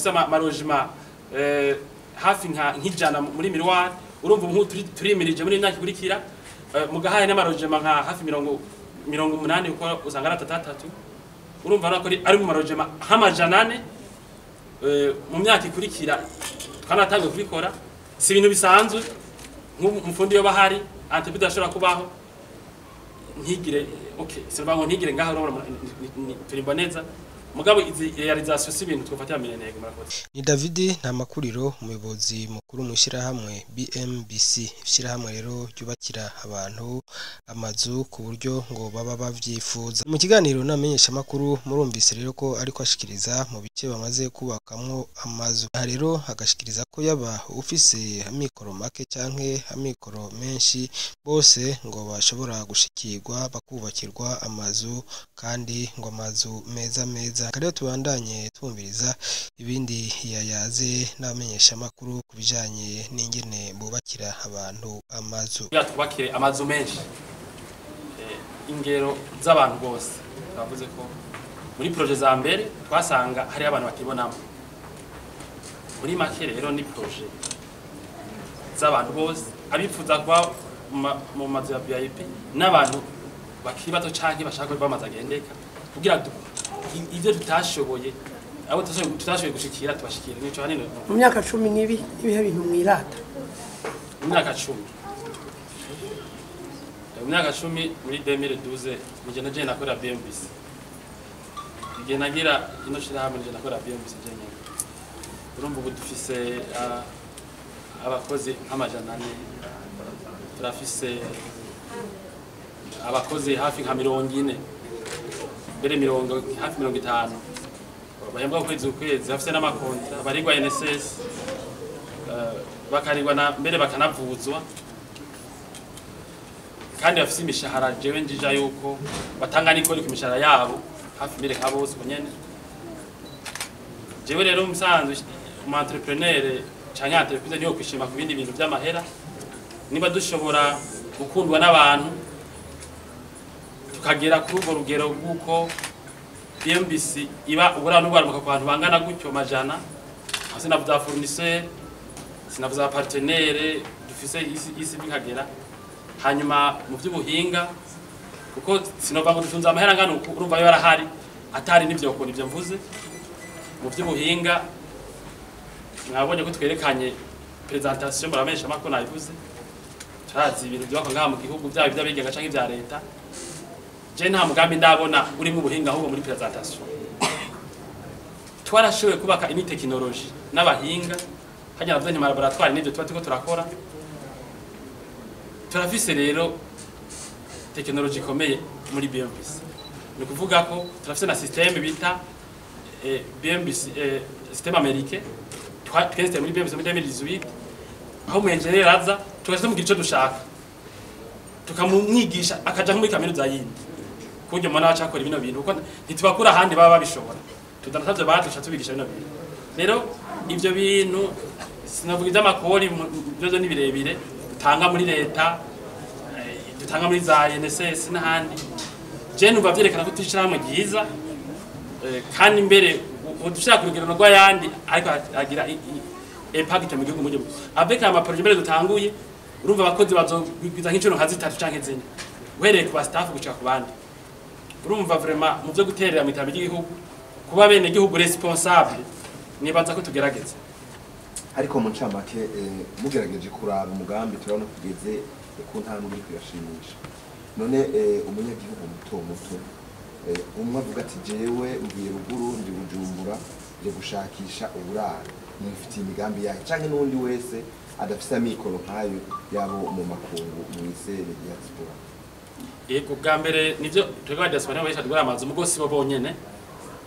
dufise amarojima hafi nk'ijana muri Miroir urumva ubu turimirije muri imyaka ikurikira mugahaye n'amarojima nka hafi 80 uko usanga ari 3 urumva nako ari mu marojima nk'amajana 4 mu myaka ikurikira twanatangiye kubikora si ibintu bisanzwe nk'umufundi yo bahari entreprise ashobora kubaho ntigire okay sibango ntigire ngaho turimba neza mugabo izi realization si ibintu twofatira mirenege murakoze. Ni David Ntamakuriro umuyobozi mukuru mu shirahamwe BMBC shirahamwe rero ryubakira abantu amazu ku buryo ngo baba bavyifuza. Mu kiganiro namenyesha makuru murumvise rero ko ariko ashikiriza mu bice bamaze kubakamwo amazu. Aha rero agashikiriza ko yaba ufise amikoro make canke amikoro menshi bose ngo bashobora gushikirwa bakubakirwa amazu kandi ngo amazu meza. Kare tubandanye twumviriza ibindi yayaze n'abamenyesha makuru kubijanye n'ingene bubakira abantu amazu. Twubakire amazu menshi ingero z'abantu bose bavuze ko muri projet za mbere twasanga hari abantu bakibonamo muri make rero ni projet z'abantu bose abifuza kuba mu mazu ya VIP n'abantu bakiri bato canke bashaka ko bamaze agendeka kugira ivyo tutashoboye abo tutashoboye gushikira tubashikira nico hanene mu myaka 10 nibi ibihe bintu mwirata mu myaka 10 mu myaka 10 muri 2012 mugenda je nakora BMBC igihe nagira ino shirahamwe je nakora BMBC jenye urumva ubu dufise abakozi nk'amajana 4 turafise abakozi hafi nka 40 mbere hafi 50 bahembwa ukwezi hafise n'amakontra barigwa NSS bakarigwa na mbere bakanavuzwa kandi bafise imishahara jewe njija yuko batanga nikori ku mishahara yabo hafi mbere kabo bose kunyene jewe rero umusanzwe mu entrepreneur canke entreprise niyo kwishima ku bindi bintu by'amahera niba dushobora gukundwa n'abantu tukagera kuri urwo rugero rw'uko BMBC iba uburano bwaramuka ku bantu bangana gutyo majana hasi navuza fournisseur sinavuza partenaire dufise isi bikagera hanyuma mu by'ubuhinga kuko sinova ngo dutunza amahera ngano urumva yo arahari atari nivyo ko nivyo mvuze mu by'ubuhinga mwabonye ko twerekanye presentation baramesha mako nayivuze turazi ibintu byako ngaha mu gihugu byaba by'abigenga canke bya leta je nta mugambi ndabona uri mu buhinga ahubwo muri presentation twarashoboye kubaka ini technology n'abahinga hajya navyo mu laboratoire n'ivyo tuba turakora turafise rero technology ikomeye muri BMBC ni kuvuga ko turafise na systeme bita BMBC systeme américain twese muri BMBC muri 2018 aho mu engineer aza twese mu gice dushaka tukamumwigisha akaja muri kaminuza yindi kujya mwana wacakora ibino bintu uko ntitubakura handi baba babishobora tudanatavye badusha tubigisha bino bintu rero ivyo bintu sinavuga iby'amakori byo ni birebire dutanga muri leta dutanga muri za NSS n'ahandi je numva byerekana ko tushyiramwe giza kandi mbere udushaka kurugero rw'ayandi ariko agira impact mu gihugu mujye abeka ama projet mbere dutanguye urumva abakozi bazogwiza nk'icyo nka 3 canke 4 uhereye ku ba staff gucika ku bandi urumva vraiment mu byo guterera mu iterambere ry'igihugu kuba bene gihugu responsable nibaza ko tugerageza ariko mu ncamake mugerageje kuraba umugambi turabona kugeze ku ntambwe iri kuyashimisha none umunyagihugu muto umwe avuga ati jewe mvuye ruguru ndi Bujumbura je gushakisha uburaro mufite imigambi yayo canke n'undi wese adafite amikoro nkayo yabo mu makungu mu isere diaspora yego bwa mbere nivyo twebwe diaspora wese adwara amazu mugosi bo bonyene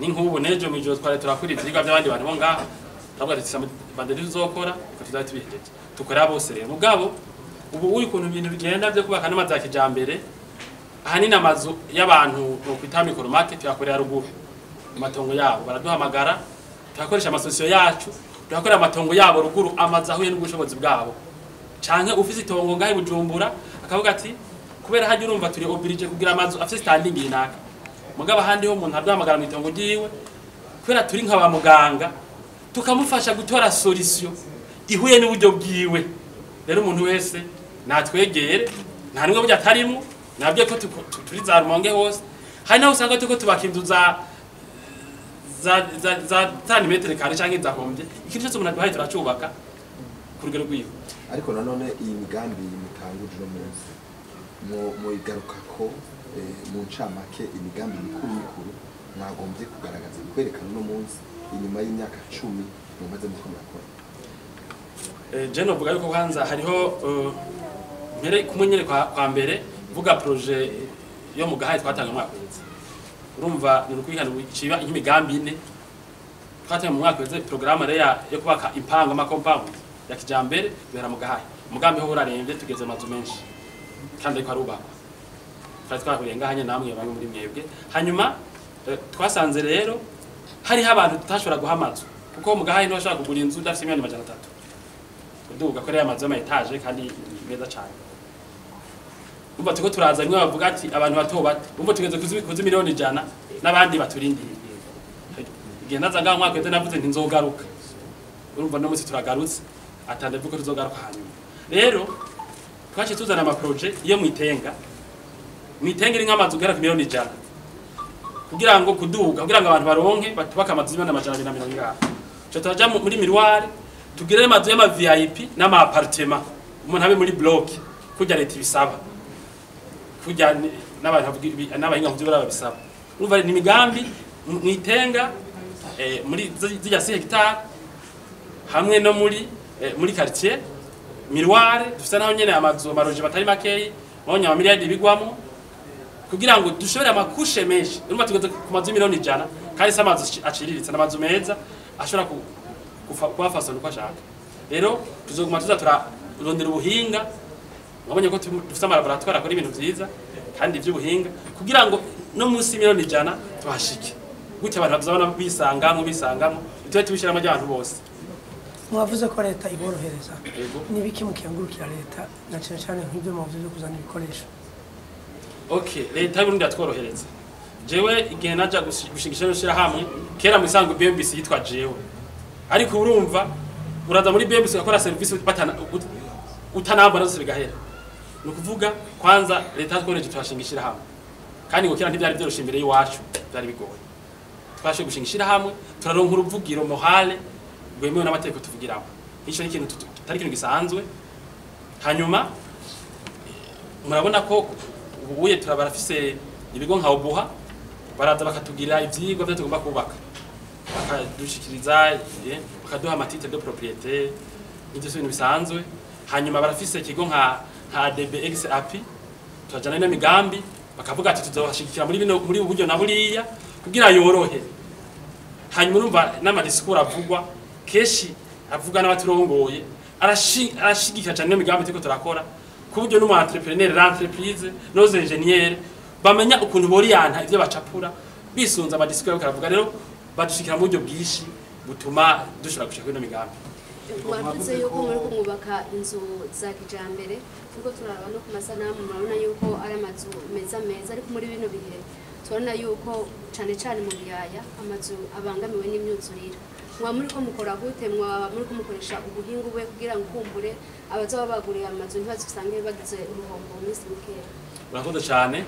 ni nk'ubu nejo mu ijoro twari turakora ivyigwa by'abandi bantu bo ngaha tabwa ati banderi uzokora katuza tubihejeje tukora bose rero mugabo ubu uri kuntu ibintu bigenda byo kubaka n'amazu ya kijambere ahanini amazu y'abantu no kwita mikoro market yakorera ruguru amatongo yabo baraduhamagara tuyakoresha amasosiyo yacu tuyakorera amatongo yabo ruguru amazu ahuye n'ubushobozi bwabo canke ufise itongo ngahe Bujumbura akavuga ati kubera haje urumva turi oblige kugira amazu afise standing inaka mugabo handi ho umuntu aduhamagara mu itongo giwe kubera turi nk'aba muganga tukamufasha gutora solution ihuye n'uburyo bwiwe. Rero umuntu wese natwegere, nta nimwe burya atarimo, nabyo ko turi za Rumonge hose. Hari naho usanga tuko tubakinduza za santimetre kare canke za hombye. Ikintu cyose umuntu aduhaye turacubaka ku rugero rwiwe. Ariko nanone iyi migambi mutanguje no munsi mu igaruka ko mu ncamake imigambi mikuru mwagombye kugaragaza kwerekana no munsi inyuma y'imyaka 10 mumaze mukorakora. Je novuga yuko kwanza hariho mbere kumunyere kwa mbere vuga projet yo mu gahaye twatanga mwaka weze. Urumva ni ukwihana ciba imigambi ine twatanga mu mwaka weze programme reya yo kubaka impango amakompango ya kijambere bera mu gahaye. Umugambi ho urarembye tugeze amazu menshi kandi ariko arubakwa. Twahuriye ngahanye namwe bamwe muri mwebwe. Hanyuma twasanze rero hari abantu tutashobora guhamaza kuko mu gahaye ntibashaka kugura inzu dafite miliyoni 300 uduga ko ari amazu y'ama etage kandi meza cyane. Umva tuko turaza rimwe bavuga ati abantu bato bato umva tugeze kuzi miliyoni 100 n'abandi baturindiye. Igihe naza ngaho mwaka weze navuze nti nzogaruka. Urumva no musi turagarutse atande vuko tuzogaruka hanyuma. Rero twaje tuzana ama projet iyo mwitenga iri nk'amazu ugera ku miliyoni 100 kugira ngo kuduga kugira ngo abantu baronke batubaka amazu y'imana 250. Cyo turaja muri miroir tugire amazu y'ama VIP n'ama appartement umuntu abe muri block kujya leta ibisaba kujya n'abantu n'abahinga mu byo bisaba. Urumva ni imigambi mwitenga muri zijya 6 hectare hamwe no muri quartier miroir dufite naho nyene amazu maroje batari makeyi monya miliyari bigwamo kugira ngo dushobore amakushe menshi. Urumva tugeze ku mazu miliyoni 100 kandi se amazu aciriritse n'amazu meza ashobora kubafasha uko ashaka. Rero tuzoguma turarondera ubuhinga mwabonye ko dufite amalaboratoire akora ibintu byiza kandi iby'ubuhinga kugira ngo no munsi miliyoni 100 tuhashike gutya abantu bazabona bisangamo bitwe tubishira mu abantu bose. Mwavuze ko leta iborohereza nibiki mukiyangurukira leta na cyane nk'ibyo mwavuze byo kuzana ibikoresho. Okay, leta y'Uburundi yatworohereza. Jewe igihe naja gushingisha no shira hamwe kera mu isango BMBC yitwa jewe. Ariko urumva uraza muri BMBC akora service batana utanamba nazo bigahera. Nukuvuga kwanza leta yatworoheje twashingishira hamwe. Kandi ngo kera ntibyari byoroshe imbere y'iwacu byari bigoye. Twashe gushingishira hamwe turaronka uruvugiro mohale gwemewe n'amategeko tuvugiraho. Ico ni ikintu tutari kintu gisanzwe. Hanyuma murabona ko ubuye turabarafise ibigo nka Obuha baraza bakatugira ivyigwa byo tugomba kubaka bakadushikiriza bakaduha amatitre de propriété n'ibyo bintu bisanzwe. Hanyuma barafise ikigo nka DBX API turajana n'imigambi bakavuga ati tuzobashikira muri uburyo na buriya kugira yorohe. Hanyuma urumva n'amadisikuru avugwa keshi avuga n'abaturongoye arashigika cyane n'imigambi tiko turakora kuburyo n'umu entrepreneur l'entreprise nos ingénieurs bamenya ukuntu boriyanta ivyo bacapura bisunza amadisikuru bakavuga. Rero badushikira mu buryo bwishi butuma dushobora gushaka ino migambi. Mwavuze yuko muri kumubaka inzu za kijambere kuko turaraba no ku masanamu murabona yuko ari amazu meza ariko muri bino bihe turabona yuko cyane mu biyaya amazu abangamiwe n'imyuzurire. Mwa muri ko mukora gute mwa muri ko mukoresha ubuhinga bwe kugira ngo kumbure abazaba baguriye amazu ntibazisange bagize uruhombo mu minsi mikeya. Urakoze cyane.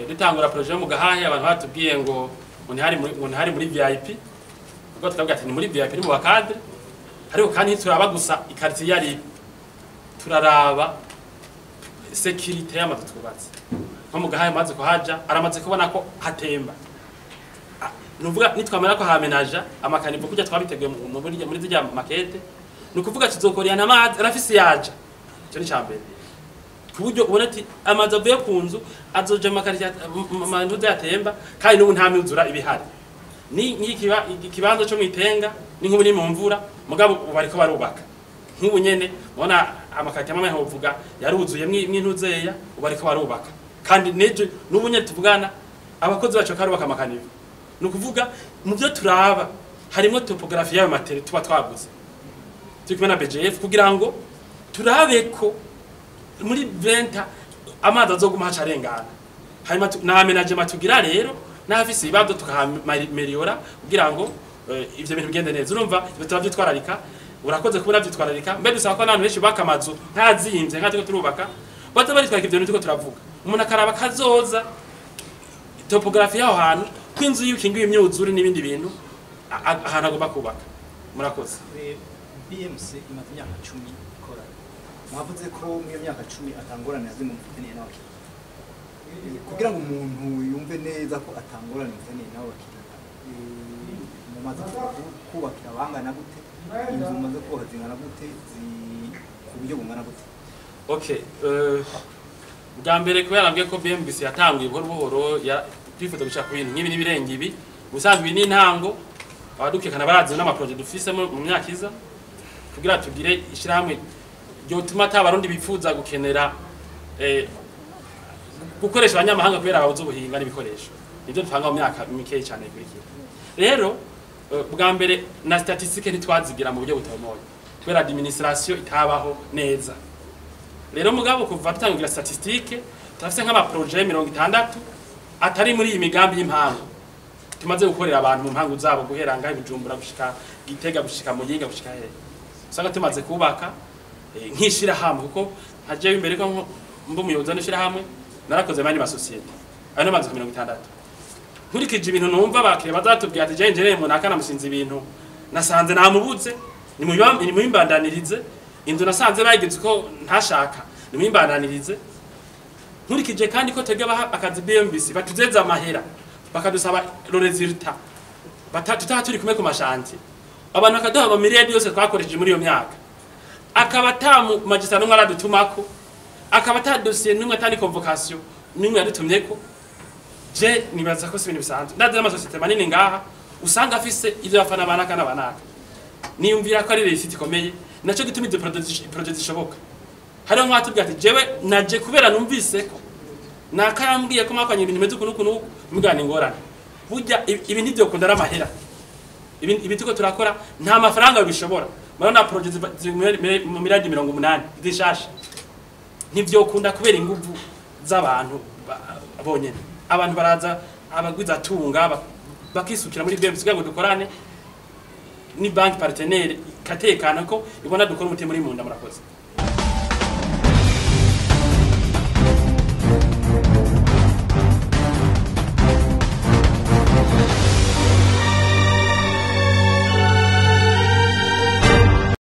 Dutangura projet mu gahahe abantu batubwiye ngo hari muri VIP ubwo tukavuga ati ni muri VIP ni mu bakadre ariko kandi turaba gusa ikartier yari turaraba security y'amazu twubatse nko mu gahahe maze ko haja aramaze kubona ko hatemba. Nuvuga nitwamara ko hamenaja amakanivo kujya twabiteguye muri zijya makete nukuvuga tuzokorera n'amazi arafise yaja. Cyo ni cyambere kuburyo ubona ati amazi avuye ku nzu azoja makarya amantu yatemba kandi n'ubu nta myuzura ibihari. Ni ikibanza cyo mwitenga ni nk'ubu ni mu mvura mugabo bariko barubaka nk'ubu nyene ubona amakati amwe hovuga yaruzuye mw'intuzeya ubariko barubaka kandi neje n'ubu nyene tuvugana abakozi bacu karubaka amakanivo. Nukuvuga mu byo turaba harimo topography y'ayo materi tuba twaguze tukimena BGF kugira ngo turabe ko muri venta amazi azoguma hacarengana. Hanyuma na management tugira rero n'afise ibado tukameliora kugira ngo ivyo bintu bigende neza urumva bitaba byitwararika urakoze kubona byitwararika mbe dusaba ko abantu benshi bakamazu ntazinze nkatiko turubaka baza baritwarika ivyo bintu tuko turavuga umuntu akaraba kazoza topography yaho hantu kwinzu y'ukingiye imyuzure n'ibindi bintu ahantu agomba kubaka murakoze BMC imaze imyaka 10 ikora mwavuze ko mu myaka 10 atangorane yazimwe mufitaniye n'abakiriya kugira ngo umuntu yumve neza ko atangorane mufitaniye n'abakiriya mumaze kubakira bangana gute inzu mumaze kubaka zingana gute ku buryo bungana gute okay bwa mbere kubera nambwiye ko BMBC yatanguye buhoro buhoro twifuza gushaka ibintu nk'ibi n'ibirenga ibi ubusanzwe ni intango abadukekana barazi n'amaprojet dufise mu myaka iza kugira tugire ishirahamwe ryo tuma tabarundi bifuza gukenera gukoresha abanyamahanga kubera ababuze ubuhinga n'ibikoresho nivyo dupanga mu myaka mikeyi cyane kurikira rero bwa mbere na statistique ntitwazigira mu buryo butomoye kubera administration itabaho neza rero mugabo kuva tutangira statistique turafise nk'amaprojet 60 atari muri iyi migambi y'impango tumaze gukorera abantu mu mpango zabo guhera ngaho Bujumbura gushika Gitega gushika Muyinga gushika he usanga tumaze kubaka nkishira hamwe kuko haje imbere ko mbu muyoza n'ishira hamwe narakoze mani ba societe ano maze 60 nkurikije ibintu numva bakire bazatubwira ati je njereye mu nakana musinzi ibintu nasanze namubuze ni muyimbandanirize inzu nasanze bayigize ko ntashaka ni muyimbandanirize nkurikije kandi ko tege baha akazi BMBC batuzeza amahera bakadusaba le resultat turi kumwe ku mashanti abantu akaduha ama miliyoni yose twakoresheje muri iyo myaka akaba tamu magistrat n'umwe aradutumako akaba ta dossier n'umwe atari convocation n'umwe yadutumyeko je nibaza ko ibintu bisanzwe ndaze n'amasosiyete manini ngaha usanga afise ivyo bafana banaka n'abanaka niyumvira ko ari resiti ikomeye naco gituma ivyo project zishoboka hariho nk'atubwira ati jewe naje kubera numvise ko nakayambwiye ko mwakwanye ibintu bimeze ukuntu mugana ingorane burya ibi ntivyo kunda ramahera ibi tuko turakora nta mafaranga bishobora murana project mu miliyari 80 zishasha ntivyo kunda kubera inguvu z'abantu abonyene abantu baraza abagwiza tunga bakisukira muri BMC kugira ngo dukorane ni bank partenaire katekana ko ibona dukora umutima muri munda murakoze